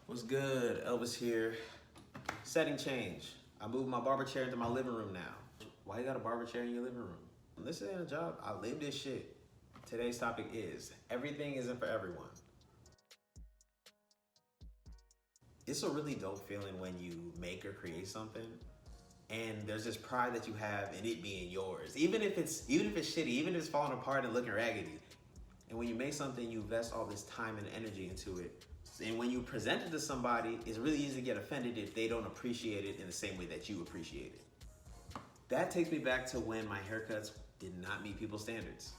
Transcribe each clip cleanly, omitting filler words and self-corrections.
What's good? Elvis here. Setting change. I moved my barber chair into my living room now. Why you got a barber chair in your living room? This ain't a job. I live this shit. Today's topic is everything isn't for everyone. It's a really dope feeling when you make or create something and there's this pride that you have in it being yours. Even if it's shitty, even if it's falling apart and looking raggedy. And when you make something, you invest all this time and energy into it. And when you present it to somebody, it's really easy to get offended if they don't appreciate it in the same way that you appreciate it. That takes me back to when my haircuts did not meet people's standards.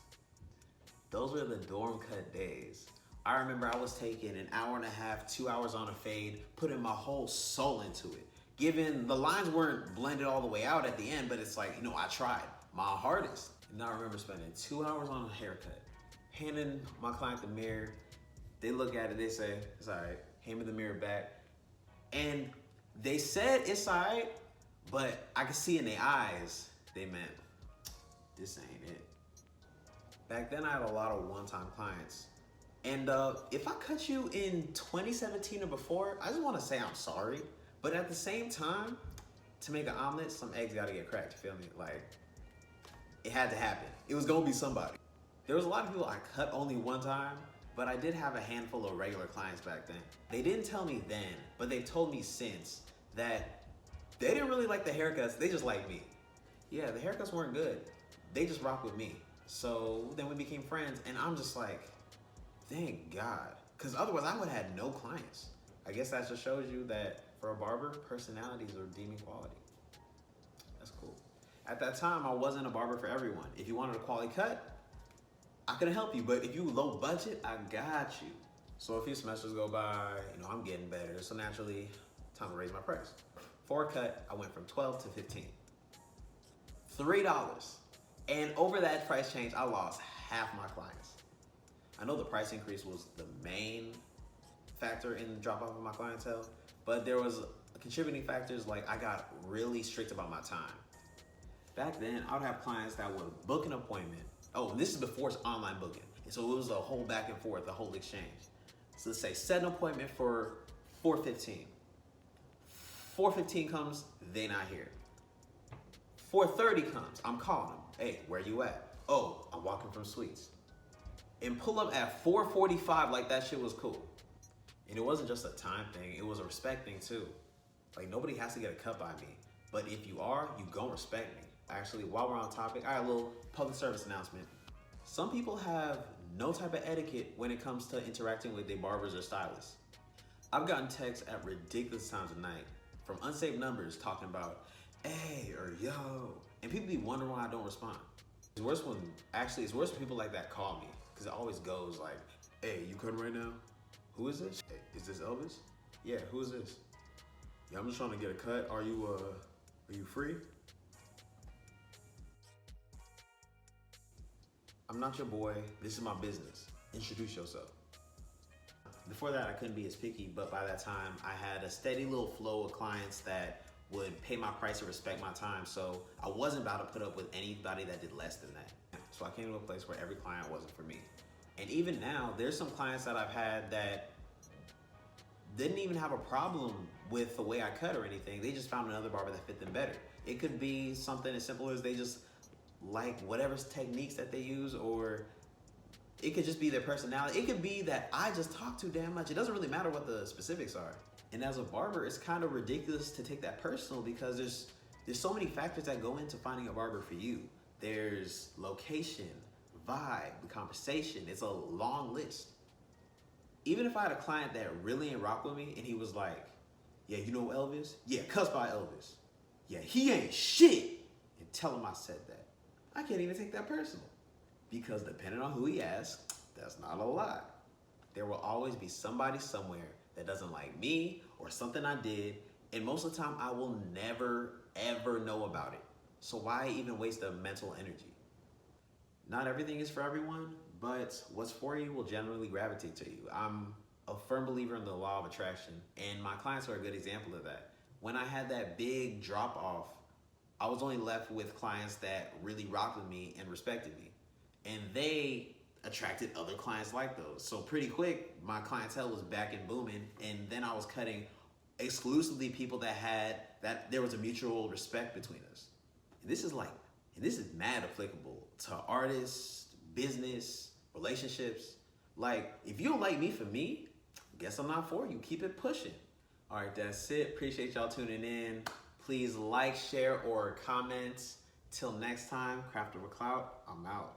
Those were the dorm cut days. I remember I was taking an hour and a half, 2 hours on a fade, putting my whole soul into it. Given the lines weren't blended all the way out at the end, but it's like, I tried my hardest. And I remember spending 2 hours on a haircut, handing my client the mirror. They look at it, they say, it's all right. Hand me the mirror back. And they said it's all right, but I could see in their eyes, they meant, this ain't it. Back then I had a lot of one-time clients. And if I cut you in 2017 or before, I just wanna say I'm sorry. But at the same time, to make an omelet, some eggs gotta get cracked, you feel me? Like, it had to happen. It was gonna be somebody. There was a lot of people I cut only one time, but I did have a handful of regular clients back then. They didn't tell me then, but they've told me since that they didn't really like the haircuts, they just liked me. Yeah, the haircuts weren't good. They just rocked with me. So then we became friends and I'm just like, thank God. Cause otherwise I would have had no clients. I guess that just shows you that for a barber, personalities are deeming quality. That's cool. At that time, I wasn't a barber for everyone. If you wanted a quality cut, I could help you, but if you low budget, I got you. So a few semesters go by, I'm getting better, so naturally, time to raise my price. For a cut, I went from 12 to 15. $3. And over that price change, I lost half my clients. I know the price increase was the main factor in the drop off of my clientele, but there was contributing factors like I got really strict about my time. Back then, I would have clients that would book an appointment. Oh, and this is before it's online booking. And so it was a whole back and forth, a whole exchange. So let's say set an appointment for 4:15. 4:15 comes, they not here. 4:30 comes, I'm calling them. Hey, where you at? Oh, I'm walking from Suites. And pull up at 4:45 like that shit was cool. And it wasn't just a time thing, it was a respect thing too. Like nobody has to get a cut by me. But if you are, you gon' respect me. Actually, while we're on topic, I got a little public service announcement. Some people have no type of etiquette when it comes to interacting with their barbers or stylists. I've gotten texts at ridiculous times of night from unsaved numbers talking about, hey, or yo, and people be wondering why I don't respond. It's worse when people like that call me, because it always goes like, hey, you cutting right now? Who is this? Hey, is this Elvis? Yeah, who is this? Yeah, I'm just trying to get a cut. Are you free? I'm not your boy, this is my business. Introduce yourself. Before that, I couldn't be as picky, but by that time, I had a steady little flow of clients that would pay my price and respect my time, so I wasn't about to put up with anybody that did less than that. So I came to a place where every client wasn't for me. And even now, there's some clients that I've had that didn't even have a problem with the way I cut or anything. They just found another barber that fit them better. It could be something as simple as they just like whatever techniques that they use, or it could just be their personality. It could be that I just talk too damn much. It doesn't really matter what the specifics are. And as a barber, it's kind of ridiculous to take that personal because there's so many factors that go into finding a barber for you. There's location, vibe, the conversation. It's a long list. Even if I had a client that really ain't rock with me and he was like, yeah, you know Elvis? Yeah, cuss by Elvis. Yeah, he ain't shit. And tell him I said that. I can't even take that personal. Because depending on who he asks, that's not a lot. There will always be somebody somewhere that doesn't like me or something I did, and most of the time I will never, ever know about it. So why even waste the mental energy? Not everything is for everyone, but what's for you will generally gravitate to you. I'm a firm believer in the law of attraction, and my clients are a good example of that. When I had that big drop off, I was only left with clients that really rocked with me and respected me. And they attracted other clients like those. So pretty quick, my clientele was back and booming, and then I was cutting exclusively people that there was a mutual respect between us. And this is mad applicable to artists, business, relationships. Like, if you don't like me for me, guess I'm not for you. Keep it pushing. All right, that's it. Appreciate y'all tuning in. Please like, share, or comment. Till next time, Craft Over Clout, I'm out.